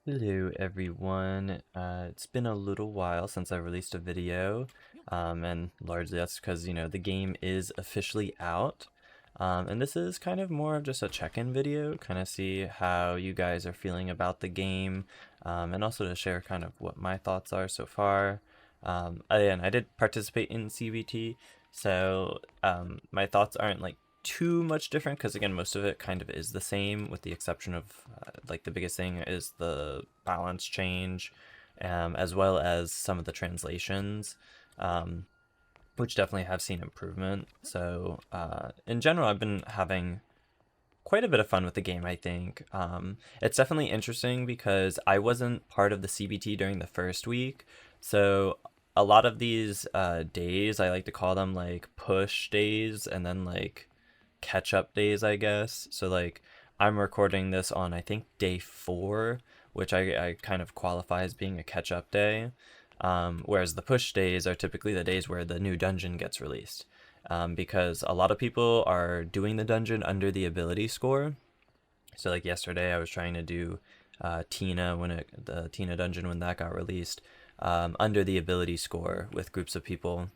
Hello everyone. It's been a little while since I released a video, and largely that's because, the game is officially out. And this is kind of more of just a check-in video, kind of see how you guys are feeling about the game, and also to share kind of what my thoughts are so far. Again, I did participate in CBT, so my thoughts aren't like too much different because again most of it kind of is the same with the exception of like the biggest thing is the balance change, as well as some of the translations, um, which definitely have seen improvement. So in general I've been having quite a bit of fun with the game. I think it's definitely interesting because I wasn't part of the CBT during the first week, so a lot of these days I like to call them like push days and then like catch up days, I guess. So like I'm recording this on I think day 4, which I kind of qualify as being a catch up day. Whereas the push days are typically the days where the new dungeon gets released. Because a lot of people are doing the dungeon under the ability score. So like yesterday I was trying to do Tina the Tina dungeon when that got released, under the ability score with groups of people,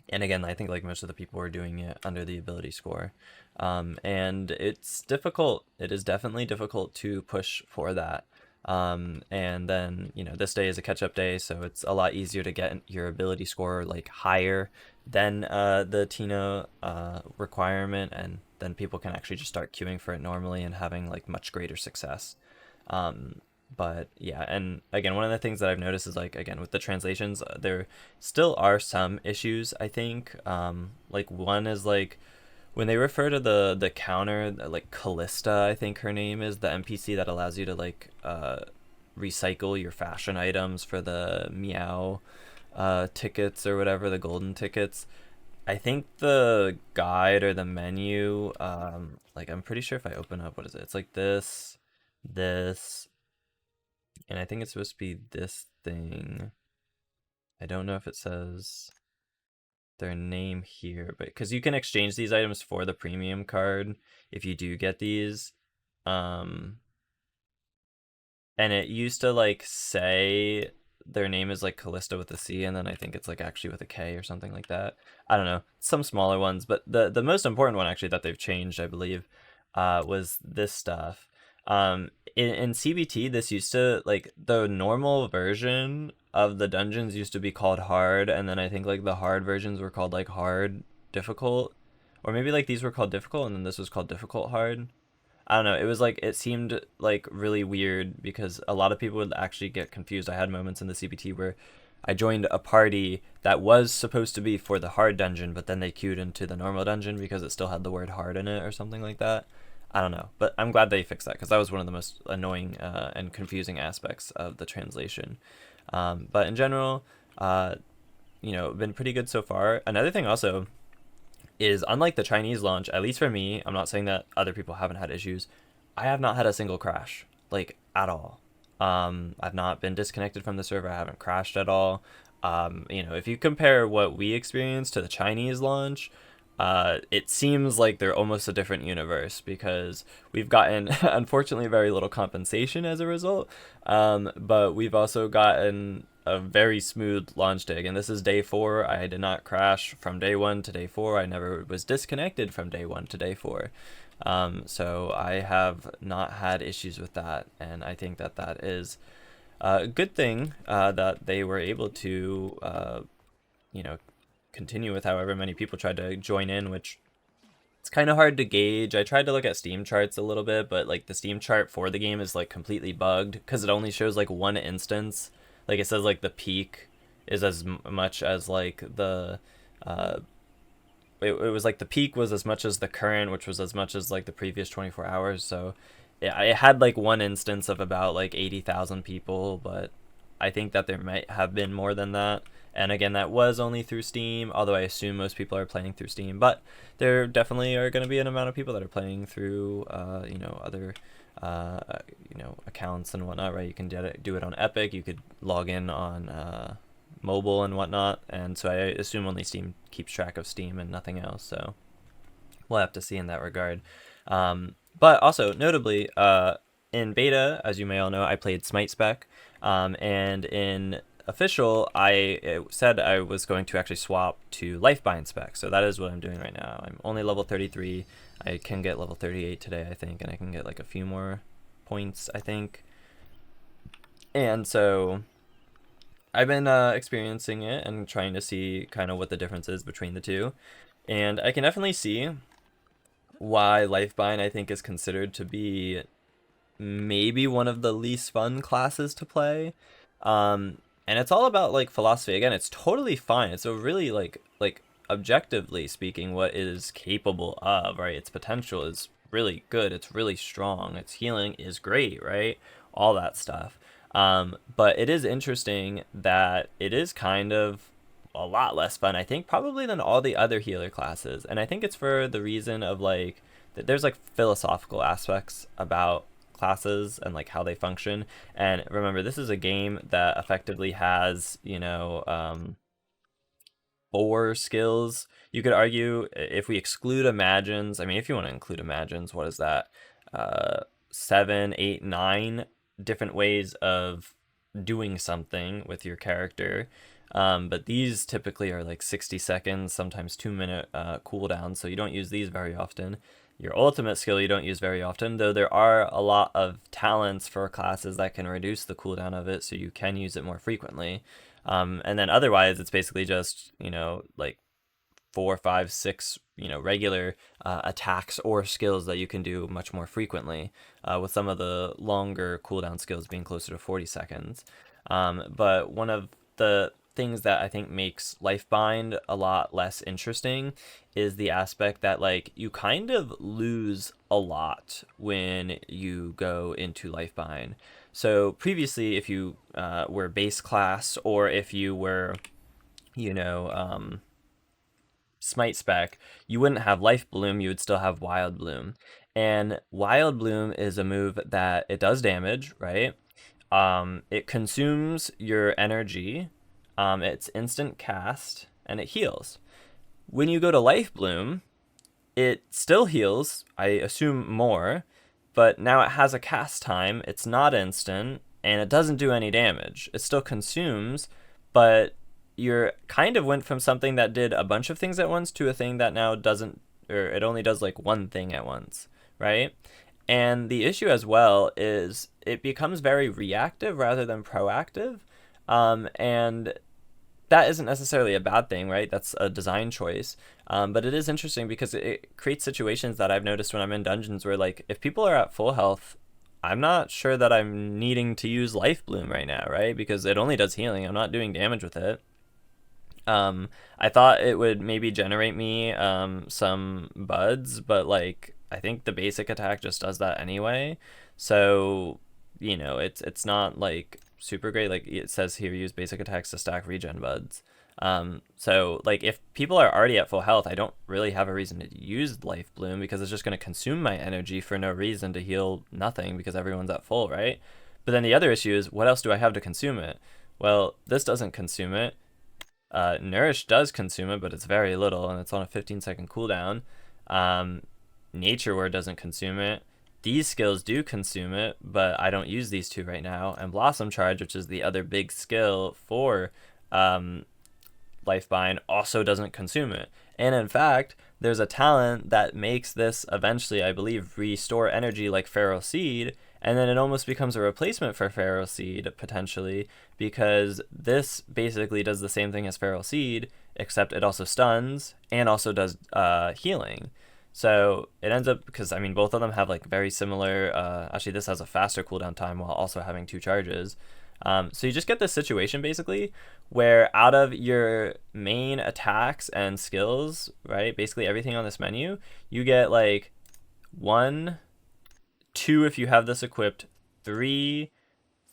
and again I think like most of the people were doing it under the ability score, and it's difficult. It is definitely difficult to push for that, and then this day is a catch-up day, so it's a lot easier to get your ability score like higher than the Tina requirement, and then people can actually just start queuing for it normally and having like much greater success. um, but yeah, and again, one of the things that I've noticed is like again with the translations, there still are some issues. I think like one is like when they refer to the counter, like Callista, I think her name is, the NPC that allows you to like recycle your fashion items for the Meow tickets or whatever, the golden tickets. I think the guide or the menu, like I'm pretty sure if I open up, what is it? It's like this, and I think it's supposed to be this thing. I don't know if it says their name here, but because you can exchange these items for the premium card if you do get these. Um, and it used to like say their name is like Callista with a C, and then I think it's like actually with a K or something like that. I don't know, some smaller ones, but the most important one actually that they've changed, I believe, was this stuff. In CBT, this used to like the normal version of the dungeons used to be called hard, and then I think like the hard versions were called like hard difficult, or maybe like these were called difficult, and then this was called difficult hard. I don't know. It was like it seemed like really weird because a lot of people would actually get confused. I had moments in the CBT where I joined a party that was supposed to be for the hard dungeon, but then they queued into the normal dungeon because it still had the word hard in it or something like that. I don't know, but I'm glad they fixed that because that was one of the most annoying and confusing aspects of the translation. But in general, been pretty good so far. Another thing also is, unlike the Chinese launch, at least for me, I'm not saying that other people haven't had issues. I have not had a single crash, like at all. I've not been disconnected from the server. I haven't crashed at all. If you compare what we experienced to the Chinese launch, it seems like they're almost a different universe because we've gotten, unfortunately, very little compensation as a result. But we've also gotten a very smooth launch day. And this is day 4. I did not crash from day 1 to day 4. I never was disconnected from day 1 to day 4. So I have not had issues with that, and I think that that is a good thing, that they were able to, you know, continue with however many people tried to join in, which it's kind of hard to gauge. I tried to look at Steam charts a little bit, but like the Steam chart for the game is like completely bugged because it only shows like one instance. Like it says like the peak is as much as like uh it was like the peak was as much as the current, which was as much as like the previous 24 hours. So it had like one instance of about like 80,000 people, but I think that there might have been more than that. And again, that was only through Steam, although I assume most people are playing through Steam. But there definitely are going to be an amount of people that are playing through, other, accounts and whatnot, right? You can do it on Epic. You could log in on mobile and whatnot. And so I assume only Steam keeps track of Steam and nothing else. So we'll have to see in that regard. But also, notably, in beta, as you may all know, I played Smite Spec, and in official, I said I was going to actually swap to Lifebind Spec, so that is what I'm doing right now. I'm only level 33. I can get level 38 today, I think, and I can get like a few more points, I think. And so I've been experiencing it and trying to see kind of what the difference is between the two. And I can definitely see why Lifebind, I think, is considered to be maybe one of the least fun classes to play. And it's all about like philosophy. Again, it's totally fine. It's a really like objectively speaking, what it is capable of, right? Its potential is really good. It's really strong. Its healing is great, right? All that stuff. But it is interesting that it is kind of a lot less fun, I think, probably than all the other healer classes. And I think it's for the reason of like that there's like philosophical aspects about classes and like how they function. And remember, this is a game that effectively has, you know, 4 skills. You could argue if we exclude imagines, I mean, if you want to include imagines, what is that? 7, 8, 9 different ways of doing something with your character. But these typically are like 60 seconds, sometimes 2-minute cooldown, so you don't use these very often. Your ultimate skill you don't use very often, though there are a lot of talents for classes that can reduce the cooldown of it, so you can use it more frequently. And then otherwise, it's basically just, you know, like 4, 5, 6, you know, regular attacks or skills that you can do much more frequently, with some of the longer cooldown skills being closer to 40 seconds. But one of the things that I think makes Lifebind a lot less interesting is the aspect that like you kind of lose a lot when you go into Lifebind. So previously, if you were base class, or if you were, you know, Smite Spec, you wouldn't have Life Bloom, you would still have Wild Bloom. And Wild Bloom is a move that it does damage, right? It consumes your energy, it's instant cast, and it heals. When you go to Life Bloom, it still heals, I assume more, but now it has a cast time, it's not instant, and it doesn't do any damage. It still consumes, but you're kind of went from something that did a bunch of things at once to a thing that now doesn't, or it only does like one thing at once, right? And the issue as well is it becomes very reactive rather than proactive. And that isn't necessarily a bad thing, right? That's a design choice. But it is interesting because it creates situations that I've noticed when I'm in dungeons where, like, if people are at full health, I'm not sure that I'm needing to use Life Bloom right now, right? Because it only does healing. I'm not doing damage with it. I thought it would maybe generate me some buds, but like I think the basic attack just does that anyway. So, you know, it's not like super great. Like it says here, use basic attacks to stack regen buds. So like if people are already at full health, I don't really have a reason to use Life Bloom because it's just going to consume my energy for no reason to heal nothing because everyone's at full, right? But then the other issue is, what else do I have to consume it? Well, this doesn't consume it. Nourish does consume it, but it's very little, and it's on a 15-second cooldown. Nature Word doesn't consume it. These skills do consume it, but I don't use these two right now. And Blossom Charge, which is the other big skill for Lifebind, also doesn't consume it. And in fact, there's a talent that makes this eventually, I believe, restore energy like Feral Seed, and then it almost becomes a replacement for Feral Seed, potentially, because this basically does the same thing as Feral Seed, except it also stuns and also does healing. So it ends up, because I mean both of them have like very similar, actually this has a faster cooldown time while also having 2 charges. So you just get this situation basically where out of your main attacks and skills, right, basically everything on this menu, you get like 1, 2 if you have this equipped, 3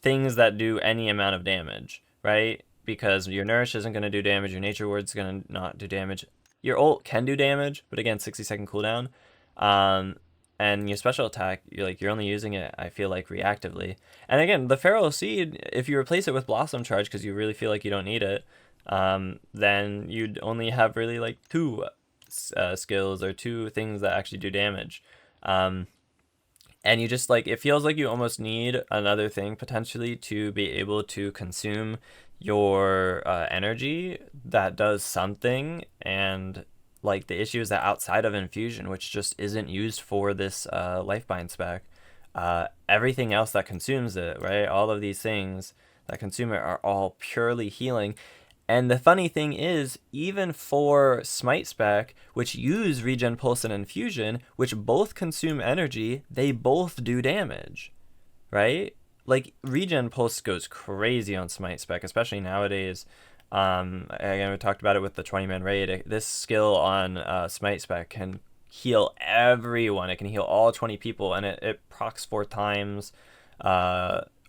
things that do any amount of damage, right? Because your Nourish isn't going to do damage, your Nature Word's going to not do damage. Your ult can do damage, but again, 60-second cooldown. And your special attack, you're only using it, I feel like, reactively. And again, the Feral Seed, if you replace it with Blossom Charge because you really feel like you don't need it, then you'd only have really like 2 skills or 2 things that actually do damage. And you just like, it feels like you almost need another thing potentially to be able to consume your energy that does something. And like the issue is that outside of infusion, which just isn't used for this Lifebind spec, everything else that consumes it, right? All of these things that consume it are all purely healing. And the funny thing is, even for Smite spec, which use Regen Pulse and Infusion, which both consume energy, they both do damage, right? Like, Regen Pulse goes crazy on Smite spec, especially nowadays. Again, we talked about it with the 20-man raid. This skill on Smite spec can heal everyone. It can heal all 20 people, and it procs 4 times.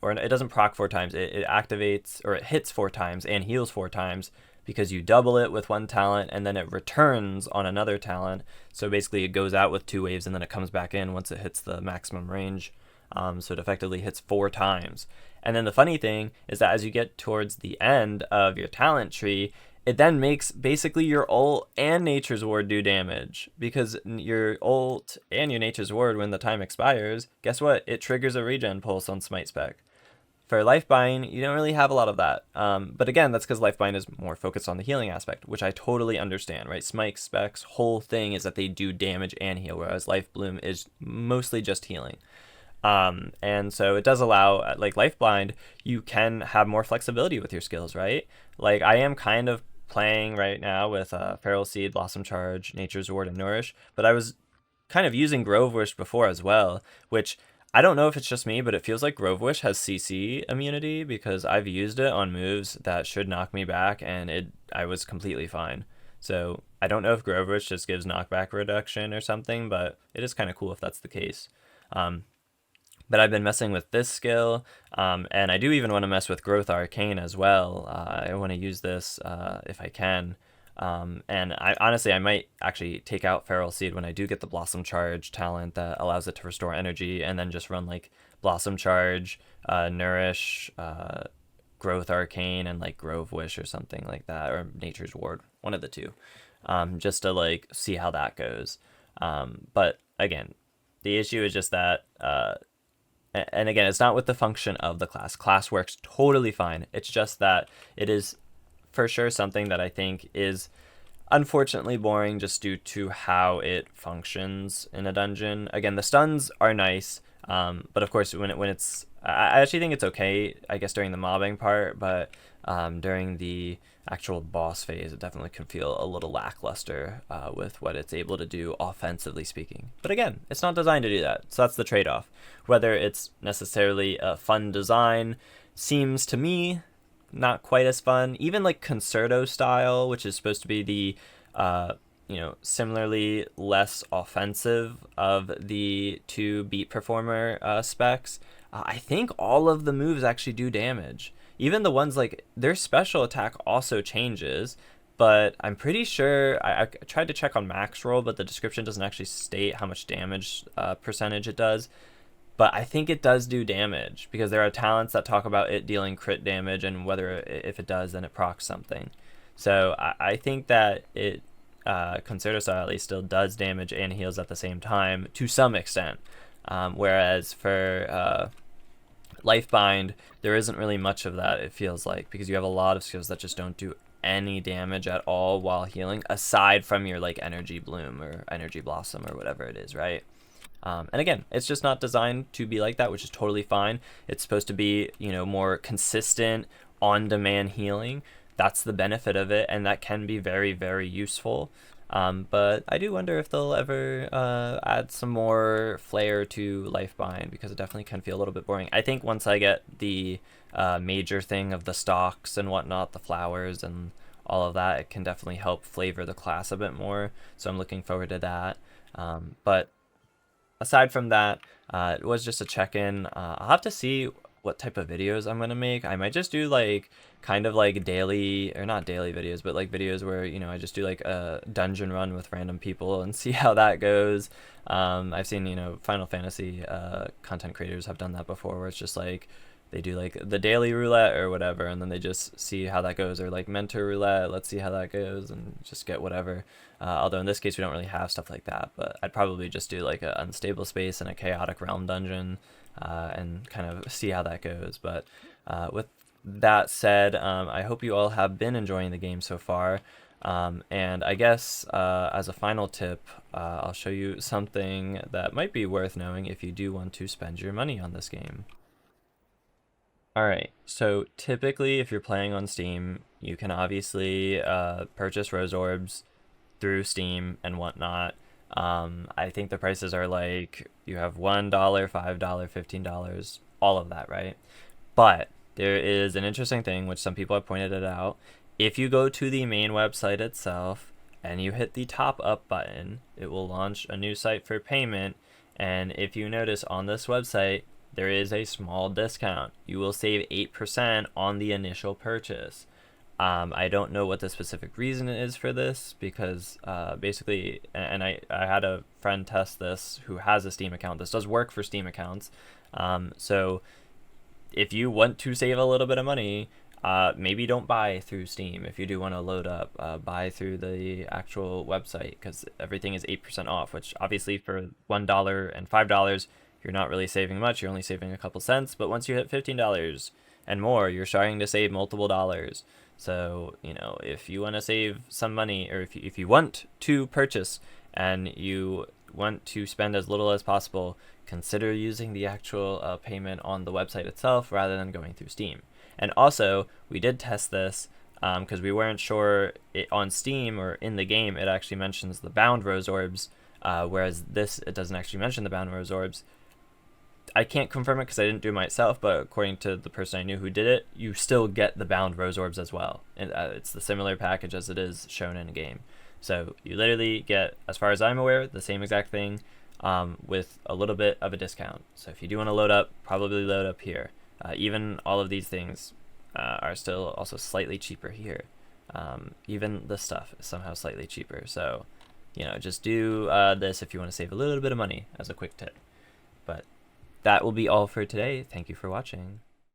Or it doesn't proc 4 times. It activates, or it hits 4 times and heals 4 times, because you double it with one talent and then it returns on another talent. So basically it goes out with 2 waves and then it comes back in once it hits the maximum range. So it effectively hits 4 times. And then the funny thing is that as you get towards the end of your talent tree, it then makes basically your ult and Nature's Ward do damage, because your ult and your Nature's Ward, when the time expires, guess what? It triggers a regen pulse on Smite spec. For Lifebind, you don't really have a lot of that. But again, that's because Lifebind is more focused on the healing aspect, which I totally understand, right? Smite spec's whole thing is that they do damage and heal, whereas Lifebloom is mostly just healing. And so it does allow, like Lifebind, you can have more flexibility with your skills, right? Like I am kind of playing right now with Feral Seed, Blossom Charge, Nature's Ward, and Nourish, but I was kind of using Grove Wish before as well, which I don't know if it's just me, but it feels like Grove Wish has CC immunity, because I've used it on moves that should knock me back, and I was completely fine. So I don't know if Grove Wish just gives knockback reduction or something, but it is kind of cool if that's the case. But I've been messing with this skill, and I do even want to mess with Growth Arcane as well. I want to use this if I can. And honestly, I might actually take out Feral Seed when I do get the Blossom Charge talent that allows it to restore energy, and then just run like Blossom Charge, Nourish, Growth Arcane, and like Grove Wish or something like that, or Nature's Ward, one of the two, just to like see how that goes. But again, the issue is just that, and again, it's not with the function of the class. Class works totally fine. It's just that it is for sure something that I think is unfortunately boring just due to how it functions in a dungeon. Again, the stuns are nice, but of course when it's, I actually think it's okay, I guess, during the mobbing part, but during the actual boss phase, it definitely can feel a little lackluster with what it's able to do offensively speaking. But again, it's not designed to do that, so that's the trade-off. Whether it's necessarily a fun design seems to me not quite as fun. Even like Concerto style, which is supposed to be the similarly less offensive of the 2 beat performer specs, I think all of the moves actually do damage. Even the ones like their special attack also changes, but I'm pretty sure I tried to check on max roll, but the description doesn't actually state how much damage percentage it does. But I think it does do damage, because there are talents that talk about it dealing crit damage, and whether if it does, then it procs something. So I think that it, Concerto style at least, still does damage and heals at the same time to some extent. Whereas for Lifebind, there isn't really much of that, it feels like, because you have a lot of skills that just don't do any damage at all while healing, aside from your like Energy Bloom or Energy Blossom or whatever it is, right? And again, it's just not designed to be like that, which is totally fine. It's supposed to be, more consistent, on-demand healing. That's the benefit of it, and that can be very, very useful. But I do wonder if they'll ever add some more flair to Lifebind, because it definitely can feel a little bit boring. I think once I get the major thing of the stocks and whatnot, the flowers and all of that, it can definitely help flavor the class a bit more. So I'm looking forward to that. But aside from that, it was just a check-in. I'll have to see what type of videos I'm gonna make. I might just do like kind of like daily, or not daily videos, but like videos where I just do like a dungeon run with random people and see how that goes. I've seen Final Fantasy content creators have done that before, where it's just like they do like the daily roulette or whatever, and then they just see how that goes, or like mentor roulette, let's see how that goes, and just get whatever. Although in this case we don't really have stuff like that, but I'd probably just do like an unstable space and a chaotic realm dungeon, and kind of see how that goes. But with that said, I hope you all have been enjoying the game so far. And I guess as a final tip, I'll show you something that might be worth knowing if you do want to spend your money on this game. Alright, so typically if you're playing on Steam, you can obviously purchase Rose Orbs through Steam and whatnot. I think the prices are like, you have $1, $5, $15, all of that, right? But there is an interesting thing, which some people have pointed it out. If you go to the main website itself and you hit the top up button, it will launch a new site for payment. And if you notice on this website, there is a small discount. You will save 8% on the initial purchase. I don't know what the specific reason is for this, because basically, and I had a friend test this who has a Steam account. This does work for Steam accounts. So if you want to save a little bit of money, maybe don't buy through Steam. If you do want to load up, buy through the actual website, because everything is 8% off, which obviously for $1 and $5, you're not really saving much. You're only saving a couple cents. But once you hit $15 and more, you're starting to save multiple dollars. So, you know, if you want to save some money, or if you want to purchase and you want to spend as little as possible, consider using the actual payment on the website itself rather than going through Steam. And also, we did test this because we weren't sure on Steam or in the game it actually mentions the bound Rose Orbs, whereas this, it doesn't actually mention the bound Rose Orbs. I can't confirm it because I didn't do it myself, but according to the person I knew who did it, you still get the bound Rose Orbs as well. And it's the similar package as it is shown in a game. So you literally get, as far as I'm aware, the same exact thing with a little bit of a discount. So if you do want to load up, probably load up here. Even all of these things are still also slightly cheaper here. Even this stuff is somehow slightly cheaper. So, you know, just do this if you want to save a little bit of money as a quick tip. But that will be all for today. Thank you for watching.